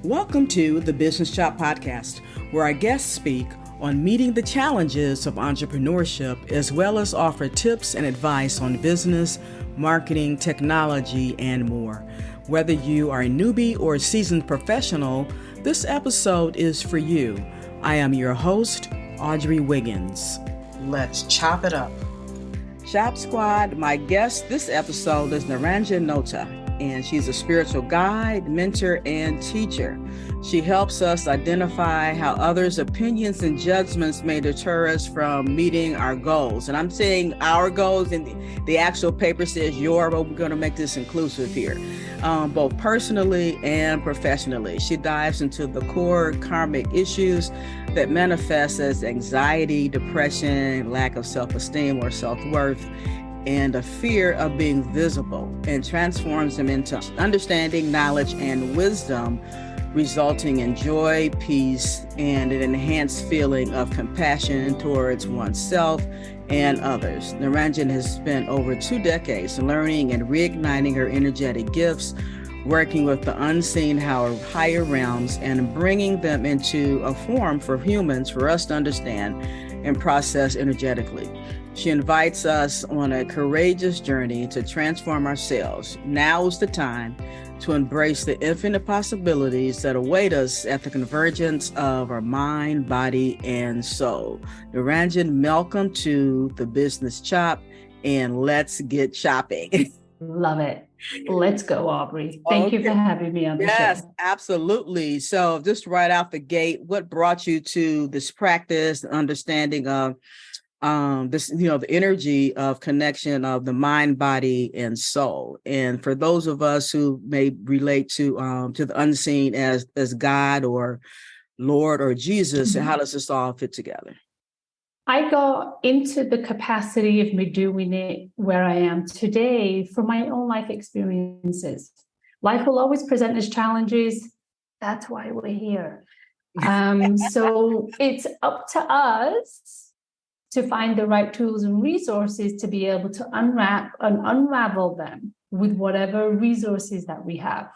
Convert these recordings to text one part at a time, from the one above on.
Welcome to the Business Shop Podcast, where our guests speak on meeting the challenges of entrepreneurship, as well as offer tips and advice on business, marketing, technology, and more. Whether you are a newbie or a seasoned professional, this episode is for you. I am your host, Audrey Wiggins. Let's chop it up. Shop Squad, my guest this episode is Naranjan Nota, and she's a spiritual guide, mentor, and teacher. She helps us identify how others' opinions and judgments may deter us from meeting our goals. And I'm saying our goals, and the actual paper says your, but we're going to make this inclusive here, both personally and professionally. She dives into the core karmic issues that manifest as anxiety, depression, lack of self-esteem or self-worth, and a fear of being visible, and transforms them into understanding, knowledge, and wisdom, resulting in joy, peace, and an enhanced feeling of compassion towards oneself and others. Naranjan has spent over 2 decades learning and reigniting her energetic gifts, working with the unseen higher realms and bringing them into a form for humans, for us to understand and process energetically. She invites us on a courageous journey to transform ourselves. Now is the time to embrace the infinite possibilities that await us at the convergence of our mind, body, and soul. Naranjan, welcome to the Business Chop, and let's get chopping. Love it. Let's go, Aubrey. Thank you for having me on the show. Yes, absolutely. So just right out the gate, what brought you to this practice, the understanding of the energy of connection of the mind, body, and soul? And for those of us who may relate to the unseen as God or Lord or Jesus, how does this all fit together? I got into the capacity of me doing it where I am today from my own life experiences. Life will always present us challenges. That's why we're here. So it's up to us to find the right tools and resources to be able to unwrap and unravel them with whatever resources that we have.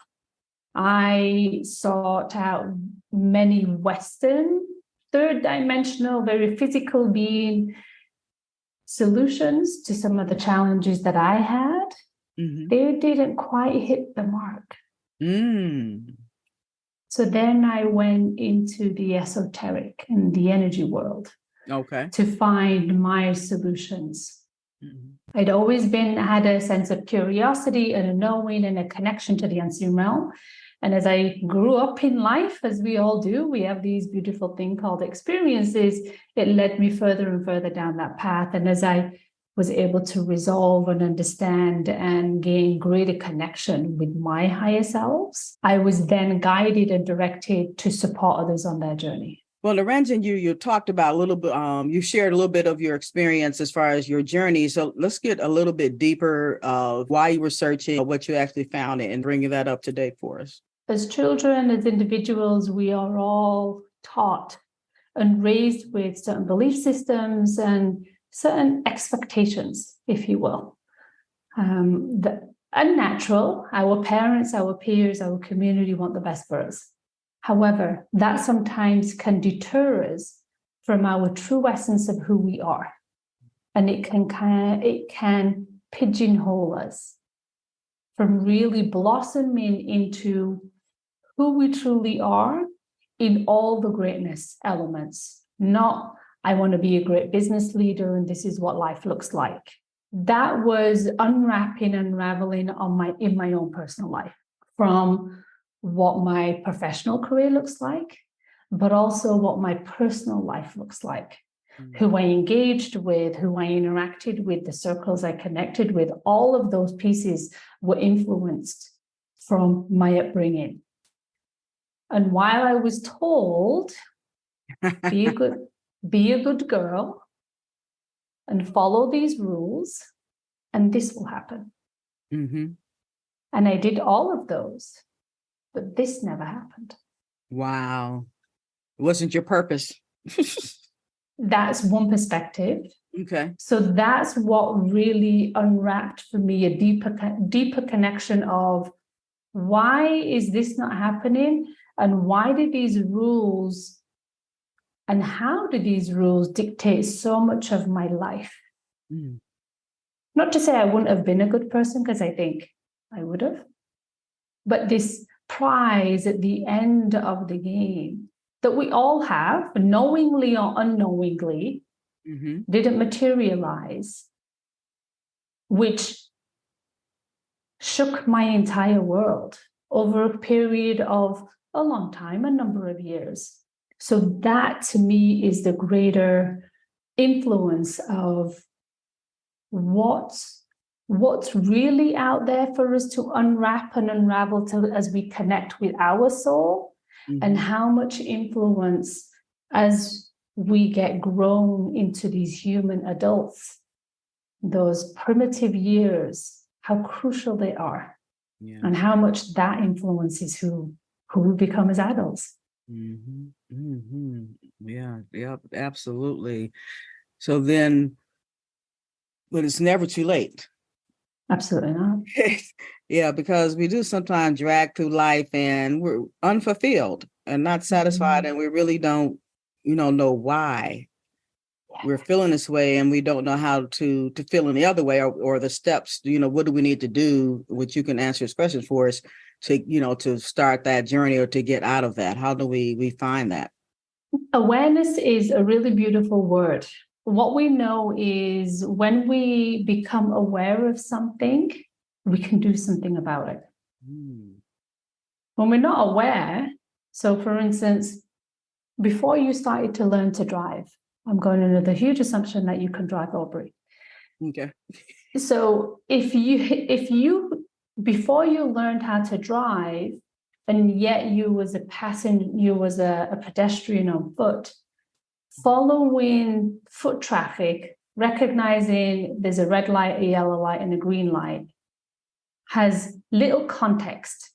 I sought out many Western, third-dimensional, very physical being solutions to some of the challenges that I had. Mm-hmm. They didn't quite hit the mark. So then I went into the esoteric and the energy world. Okay. To find my solutions. Mm-hmm. I'd always had a sense of curiosity and a knowing and a connection to the unseen realm. And as I grew up in life, as we all do, we have these beautiful thing called experiences. It led me further and further down that path. And as I was able to resolve and understand and gain greater connection with my higher selves, I was then guided and directed to support others on their journey. Well, Naranjan, you talked about a little bit, you shared a little bit of your experience as far as your journey. So let's get a little bit deeper of why you were searching, what you actually found, and bringing that up to date for us. As children, as individuals, we are all taught and raised with certain belief systems and certain expectations, if you will. The unnatural, our parents, our peers, our community want the best for us. However, that sometimes can deter us from our true essence of who we are. And it can pigeonhole us from really blossoming into who we truly are in all the greatness elements. Not, I want to be a great business leader and this is what life looks like. That was unwrapping, unraveling in my own personal life, from what my professional career looks like, but also what my personal life looks like, who I engaged with, who I interacted with, the circles I connected with. All of those pieces were influenced from my upbringing. And while I was told, be a good girl and follow these rules, and this will happen. Mm-hmm. And I did all of those. But this never happened. Wow. It wasn't your purpose. That's one perspective. Okay. So that's what really unwrapped for me a deeper connection of why is this not happening? And why did these rules and how do these rules dictate so much of my life? Mm. Not to say I wouldn't have been a good person, because I think I would have. But this prize at the end of the game that we all have, knowingly or unknowingly, didn't materialize, which shook my entire world over a period of a long time, a number of years. So that to me is the greater influence of what's really out there for us to unwrap and unravel as we connect with our soul, and how much influence as we get grown into these human adults, those primitive years, how crucial they are, and how much that influences who we become as adults. Yeah, absolutely. So then, but it's never too late. Absolutely not. Yeah, because we do sometimes drag through life and we're unfulfilled and not satisfied, and we really don't, know why we're feeling this way, and we don't know how to feel any other way, or the steps. What do we need to do? Which you can answer this question for us to, to start that journey or to get out of that. How do we find that? Awareness is a really beautiful word. What we know is when we become aware of something, we can do something about it. When we're not aware, so for instance, before you started to learn to drive, I'm going under the huge assumption that you can drive, Aubrey. Okay. So if you before you learned how to drive, and yet you was a passenger, you was a pedestrian on foot, following foot traffic, recognizing there's a red light, a yellow light, and a green light, has little context.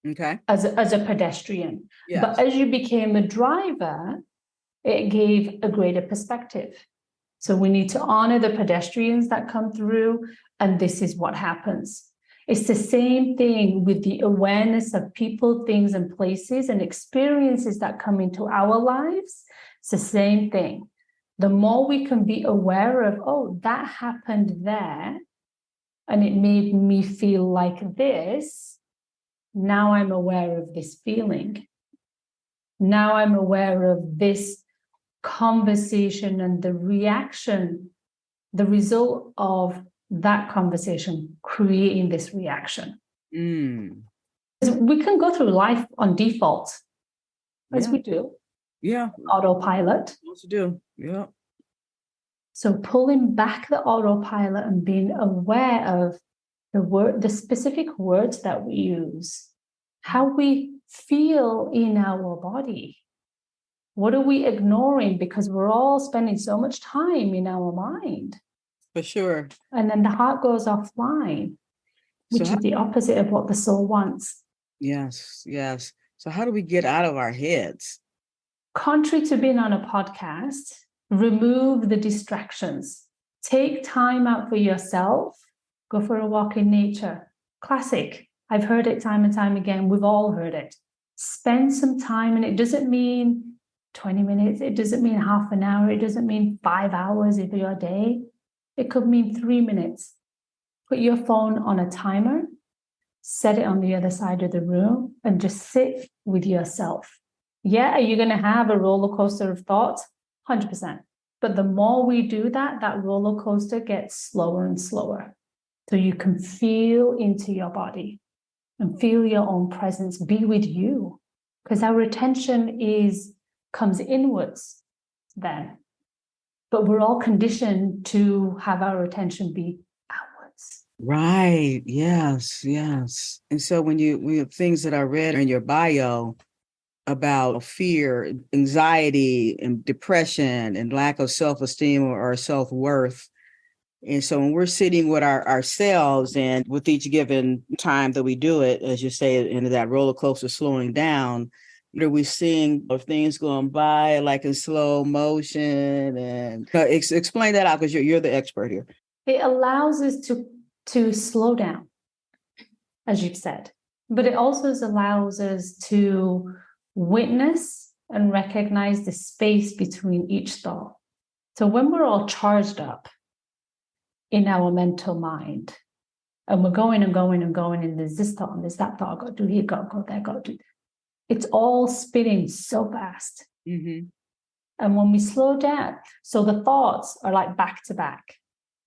Okay. As a pedestrian. Yes. But as you became a driver, it gave a greater perspective. So we need to honor the pedestrians that come through, and this is what happens. It's the same thing with the awareness of people, things, and places and experiences that come into our lives. It's the same thing. The more we can be aware of, oh, that happened there, and it made me feel like this. Now I'm aware of this feeling. Now I'm aware of this conversation and the reaction, the result of that conversation creating this reaction. We can go through life on default, as we do. Yeah. Autopilot. What to do. Yeah. So pulling back the autopilot and being aware of the specific words that we use, how we feel in our body. What are we ignoring? Because we're all spending so much time in our mind. For sure. And then the heart goes offline, which is the opposite of what the soul wants. Yes. So how do we get out of our heads? Contrary to being on a podcast, remove the distractions. Take time out for yourself. Go for a walk in nature. Classic. I've heard it time and time again. We've all heard it. Spend some time, and it doesn't mean 20 minutes. It doesn't mean half an hour. It doesn't mean 5 hours of your day. It could mean 3 minutes. Put your phone on a timer, set it on the other side of the room, and just sit with yourself. Yeah, are you going to have a roller coaster of thoughts? 100%. But the more we do that, that roller coaster gets slower and slower. So you can feel into your body and feel your own presence, be with you. Because our attention comes inwards then. But we're all conditioned to have our attention be outwards. Right. Yes. And so when we have things that I read in your bio about fear, anxiety, and depression, and lack of self-esteem or self-worth. And so when we're sitting with ourselves, and with each given time that we do it, as you say, into that roller coaster slowing down, are we seeing things going by like in slow motion? And explain that out, because you're the expert here. It allows us to slow down, as you've said, but it also allows us to witness and recognize the space between each thought. So when we're all charged up in our mental mind, and we're going and going and going, and there's this thought and there's that thought, I got to do here, got to go there, got to do that. It's all spinning so fast. Mm-hmm. And when we slow down, so the thoughts are like back to back.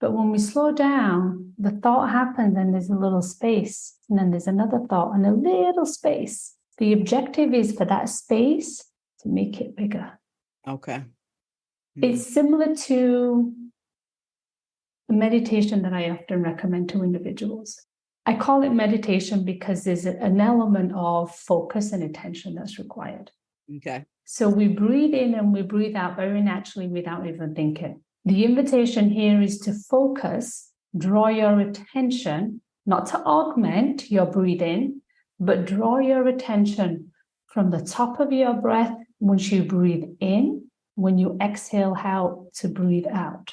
But when we slow down, the thought happens and there's a little space, and then there's another thought and a little space. The objective is for that space to make it bigger. Okay. Mm-hmm. It's similar to the meditation that I often recommend to individuals. I call it meditation because there's an element of focus and attention that's required. Okay. So we breathe in and we breathe out very naturally without even thinking. The invitation here is to focus, draw your attention, not to augment your breathing, but draw your attention from the top of your breath once you breathe in, when you exhale, how to breathe out.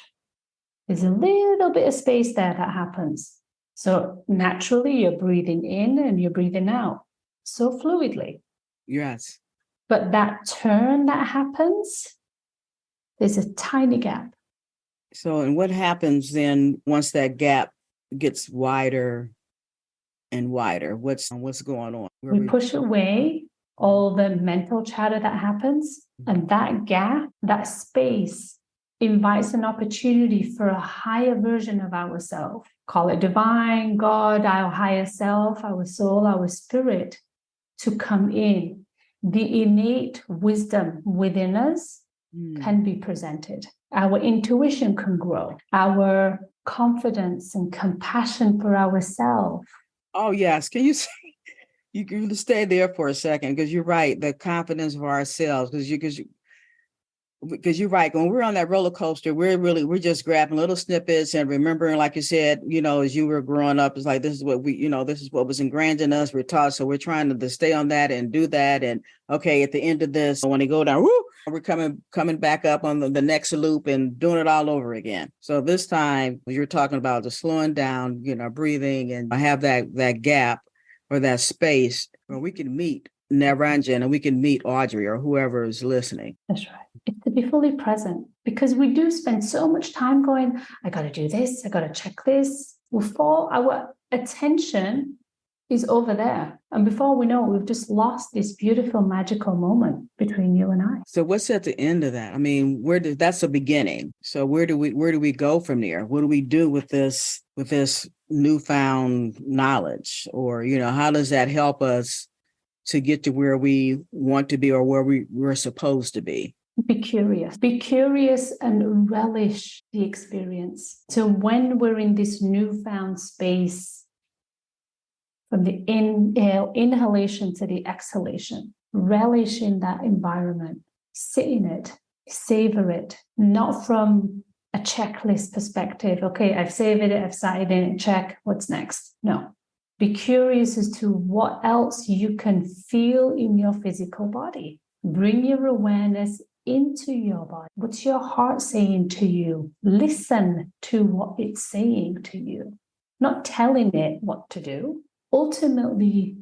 There's a little bit of space there that happens. So naturally, you're breathing in and you're breathing out so fluidly. Yes. But that turn that happens, there's a tiny gap. So, and what happens then once that gap gets wider and wider? What's going on? We push away all the mental chatter that happens, and that gap, that space, invites an opportunity for a higher version of ourselves. Call it divine, God, our higher self, our soul, our spirit, to come in. The innate wisdom within us can be presented. Our intuition can grow. Our confidence and compassion for ourselves. Oh, yes. Can you say, you can stay there for a second, because you're right. The confidence of ourselves, because you're right. When we're on that roller coaster, we're just grabbing little snippets and remembering, like you said, as you were growing up, it's like, this is what this is what was ingrained in us. We're taught. So we're trying to stay on that and do that. And okay, at the end of this, when they go down, woo, we're coming back up on the next loop and doing it all over again. So this time you're talking about the slowing down, breathing, and have that gap or that space where we can meet Naranjan and we can meet Audrey or whoever is listening. That's right. It's to be fully present, because we do spend so much time going, I got to do this, I got to check this. Before our attention is over there. And before we know it, we've just lost this beautiful, magical moment between you and I. So what's at the end of that? I mean, that's the beginning. So where do we go from there? What do we do with this newfound knowledge? Or, how does that help us to get to where we want to be or where we're supposed to be? Be curious and relish the experience. So when we're in this newfound space, from the inhalation to the exhalation, relish in that environment, sit in it, savor it, not from a checklist perspective. Okay, I've saved it, I've sat in it, check, what's next? No. Be curious as to what else you can feel in your physical body. Bring your awareness into your body. What's your heart saying to you? Listen to what it's saying to you, not telling it what to do. Ultimately,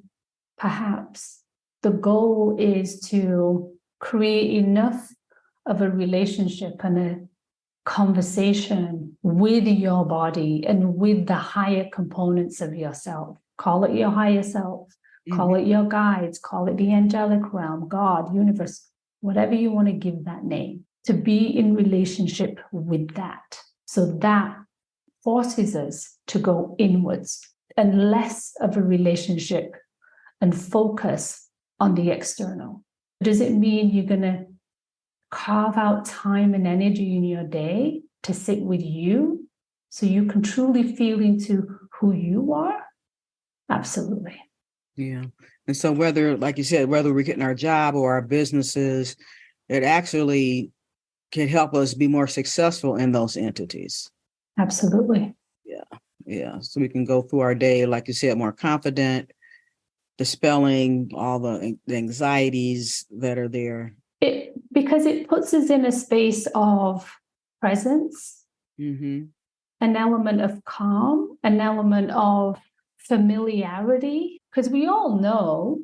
perhaps the goal is to create enough of a relationship and a conversation with your body and with the higher components of yourself. Call it your higher self, call it your guides, call it the angelic realm, God, universe, whatever you want to give that name, to be in relationship with that. So that forces us to go inwards and less of a relationship and focus on the external. Does it mean you're going to carve out time and energy in your day to sit with you so you can truly feel into who you are? Absolutely. Yeah. And so whether, like you said, whether we're getting our job or our businesses, it actually can help us be more successful in those entities. Absolutely. Yeah. Yeah. So we can go through our day, like you said, more confident, dispelling all the anxieties that are there. Because it puts us in a space of presence, an element of calm, an element of familiarity, because we all know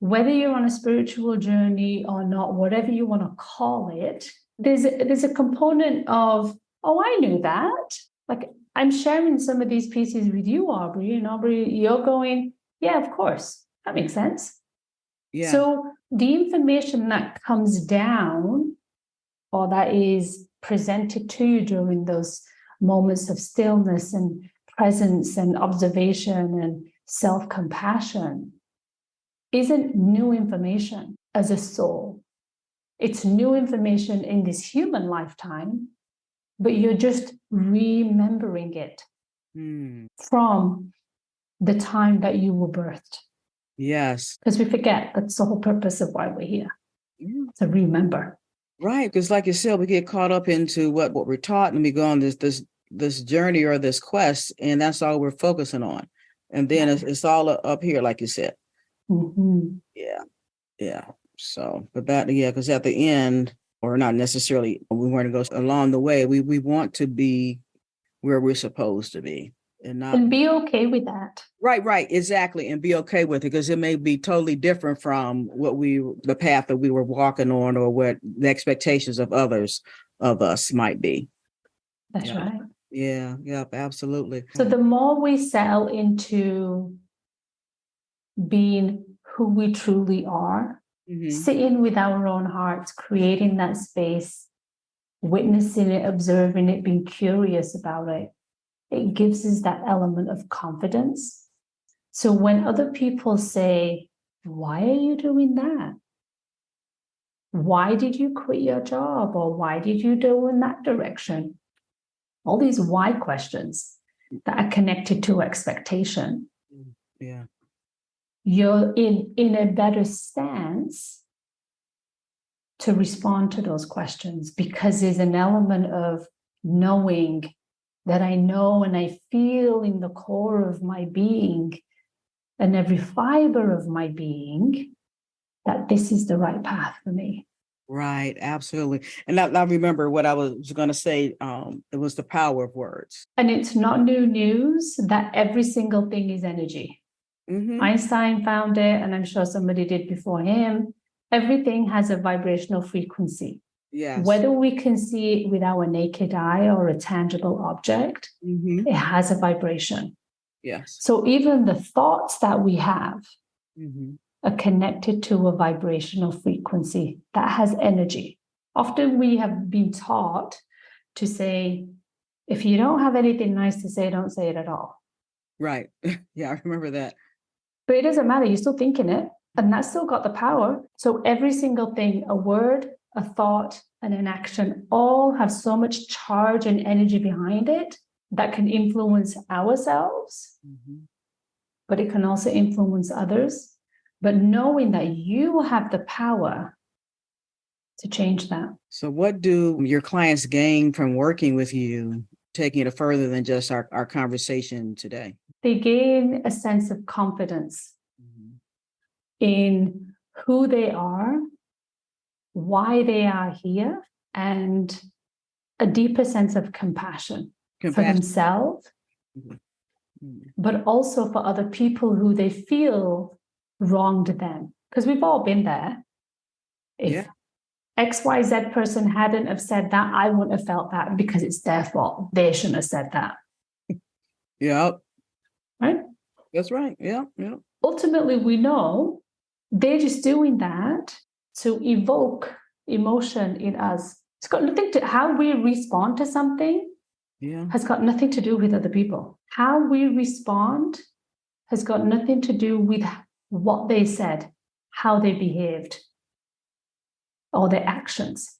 whether you're on a spiritual journey or not, whatever you want to call it, there's a component of, oh, I knew that. Like, I'm sharing some of these pieces with you, Aubrey, and Aubrey, you're going, yeah, of course, that makes sense. Yeah. So the information that comes down or that is presented to you during those moments of stillness and presence and observation and self-compassion isn't new information as a soul. It's new information in this human lifetime, but you're just remembering it from the time that you were birthed. Yes. Because we forget that's the whole purpose of why we're here. To remember. Right. Because like you said, we get caught up into what we're taught, and we go on this journey or this quest, and that's all we're focusing on. And then it's all up here, like you said. Mm-hmm. Yeah. So, but because at the end, or not necessarily, we want to go along the way. We want to be where we're supposed to be, and be okay with that. Right, exactly, and be okay with it, because it may be totally different from the path that we were walking on, or what the expectations of others of us might be. That's right. Yeah, absolutely. So the more we settle into being who we truly are, sitting with our own hearts, creating that space, witnessing it, observing it, being curious about it, it gives us that element of confidence. So when other people say, why are you doing that? Why did you quit your job? Or why did you go in that direction? All these why questions that are connected to expectation. Yeah. You're in a better stance to respond to those questions, because there's an element of knowing that I know and I feel in the core of my being and every fiber of my being that this is the right path for me. Right, absolutely. And I remember what I was going to say. It was the power of words. And it's not new news that every single thing is energy. Einstein found it, and I'm sure somebody did before him. Everything has a vibrational frequency. Yes. Whether we can see it with our naked eye or a tangible object, it has a vibration. Yes. So even the thoughts that we have are connected to a vibrational frequency that has energy. Often we have been taught to say, if you don't have anything nice to say, don't say it at all. Right. Yeah, I remember that. But it doesn't matter. You're still thinking it, and that's still got the power. So every single thing, a word, a thought, and an action, all have so much charge and energy behind it that can influence ourselves, but it can also influence others. But knowing that you have the power to change that. So what do your clients gain from working with you, taking it further than just our conversation today? They gain a sense of confidence in who they are, why they are here, and a deeper sense of compassion. For themselves, but also for other people who they feel wronged them. Because we've all been there. If XYZ person hadn't have said that, I wouldn't have felt that, because it's their fault. They shouldn't have said that. Yep. Right? That's right. Yeah. Ultimately, we know they're just doing that to evoke emotion in us. It's got nothing to how we respond to something. Has got nothing to do with other people. How we respond has got nothing to do with what they said, how they behaved, or their actions.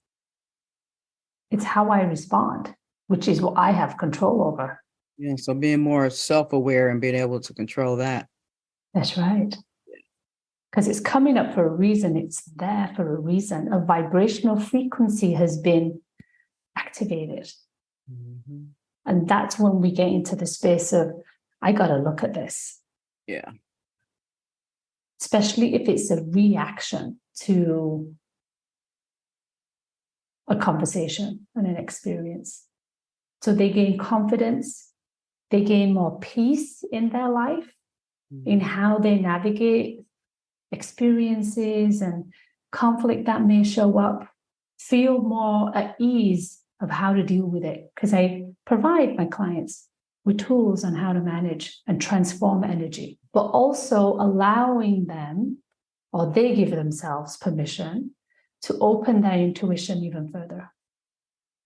It's how I respond, which is what I have control over. Yeah, so being more self-aware and being able to control that. That's right. Because it's coming up for a reason. It's there for a reason. A vibrational frequency has been activated. And that's when we get into the space of, I got to look at this. Yeah. Especially if it's a reaction to a conversation and an experience. So they gain confidence, they gain more peace in their life, in how they navigate experiences and conflict that may show up, feel more at ease of how to deal with it, because I provide my clients with tools on how to manage and transform energy, but also allowing them, or they give themselves permission to open their intuition even further.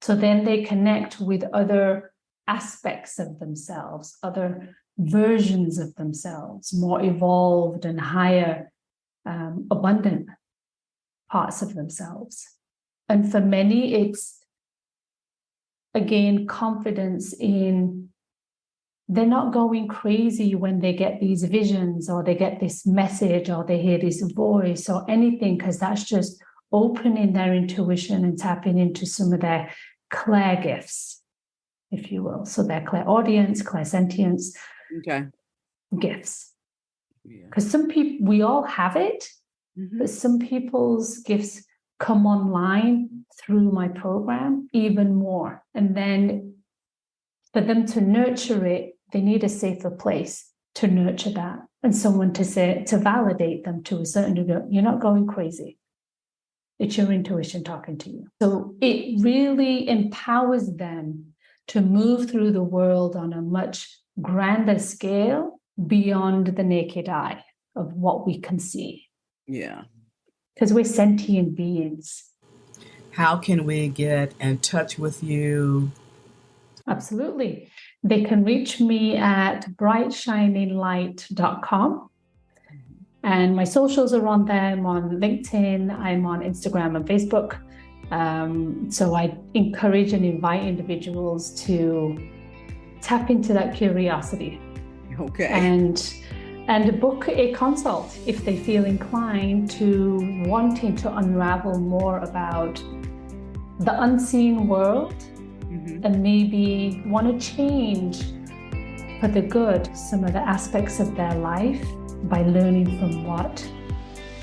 So then they connect with other aspects of themselves, other versions of themselves, more evolved and higher, abundant parts of themselves. And for many, it's, again, confidence in they're not going crazy when they get these visions or they get this message or they hear this voice or anything, because that's just opening their intuition and tapping into some of their clair gifts, if you will. So their clairaudience, clairsentience gifts. Because some people, we all have it, but some people's gifts come online through my program even more. And then for them to nurture it, they need a safer place to nurture that, and someone to validate them to a certain degree. You're not going crazy. It's your intuition talking to you. So it really empowers them to move through the world on a much grander scale beyond the naked eye of what we can see. Yeah. Because we're sentient beings. How can we get in touch with you? Absolutely. They can reach me at brightshininglight.com. And my socials are on there. I'm on LinkedIn. I'm on Instagram and Facebook. So I encourage and invite individuals to tap into that curiosity. Okay. And book a consult if they feel inclined to wanting to unravel more about the unseen world, and maybe want to change for the good some of the aspects of their life by learning from what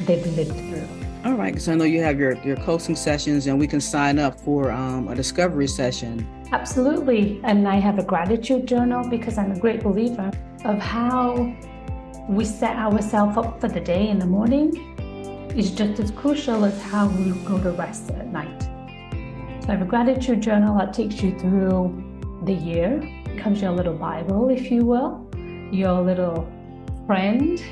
they've lived through. All right, because I know you have your coaching sessions, and we can sign up for a discovery session. Absolutely. And I have a gratitude journal, because I'm a great believer of how we set ourselves up for the day in the morning is just as crucial as how we go to rest at night. So I have a gratitude journal that takes you through the year. It becomes your little Bible, if you will, your little friend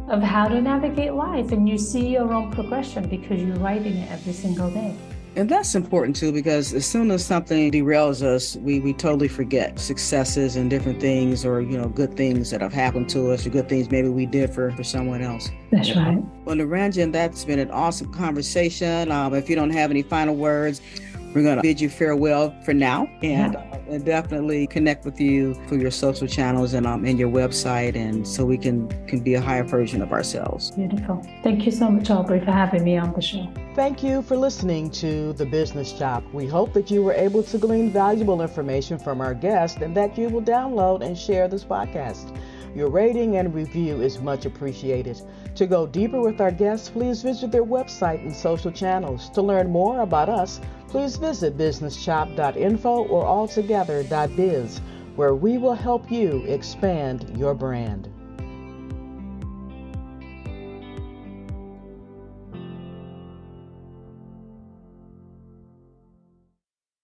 of how to navigate life. And you see your own progression because you're writing it every single day. And that's important too, because as soon as something derails us, we totally forget successes and different things, or, good things that have happened to us, or good things maybe we did for someone else. That's right. Well, Naranjan, that's been an awesome conversation. If you don't have any final words, we're going to bid you farewell for now, and definitely connect with you through your social channels and your website, and so we can be a higher version of ourselves. Beautiful. Thank you so much, Aubrey, for having me on the show. Thank you for listening to The Business Shop. We hope that you were able to glean valuable information from our guest, and that you will download and share this podcast. Your rating and review is much appreciated. To go deeper with our guests, please visit their website and social channels. To learn more about us, please visit businessshop.info or altogether.biz, where we will help you expand your brand.